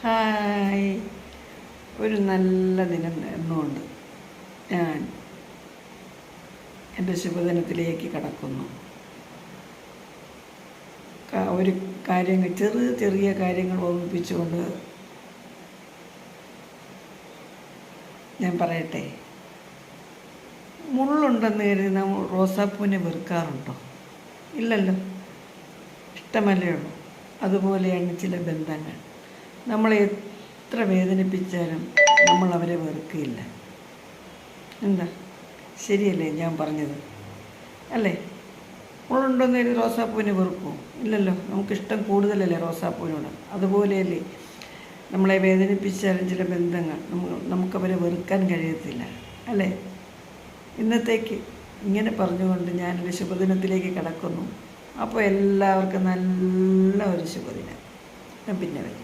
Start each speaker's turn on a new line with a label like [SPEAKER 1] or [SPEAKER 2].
[SPEAKER 1] Hi, ഒരു നല്ല ദിനം എന്നുകൊണ്ട് ഞാൻ എൻ്റെ ശുഭദിനത്തിലേക്ക് കടക്കുന്നു. ഒരു കാര്യങ്ങൾ ചെറിയ ചെറിയ കാര്യങ്ങൾ ഓർമ്മിപ്പിച്ചുകൊണ്ട് ഞാൻ പറയട്ടെ. മുള്ളുണ്ടെന്ന് കരുതി നമ്മൾ റോസാപ്പൂവിനെ വെറുക്കാറുണ്ടോ? ഇല്ലല്ലോ, ഇഷ്ടമല്ലേ ഉള്ളൂ. അതുപോലെയാണ് ചില ബന്ധങ്ങൾ. നമ്മളെ എത്ര വേദനിപ്പിച്ചാലും നമ്മൾ അവരെ വെറുക്കില്ല. എന്താ, ശരിയല്ലേ ഞാൻ പറഞ്ഞത്? അല്ലേ? മുള്ളുണ്ടെന്ന് കരുതി റോസാപ്പൂവിനെ വെറുക്കുമോ? ഇല്ലല്ലോ, നമുക്കിഷ്ടം കൂടുതലല്ലേ റോസാപ്പൂവിനോട്. അതുപോലെയല്ലേ നമ്മളെ വേദനിപ്പിച്ചാലും ചില ബന്ധങ്ങൾ നമുക്കവരെ വെറുക്കാൻ കഴിയത്തില്ല, അല്ലേ? ഇന്നത്തേക്ക് ഇങ്ങനെ പറഞ്ഞുകൊണ്ട് ഞാനൊരു ശുഭദിനത്തിലേക്ക് കടക്കുന്നു. അപ്പോൾ എല്ലാവർക്കും നല്ല ഒരു ശുഭദിനം. ഞാൻ പിന്നെ വരും.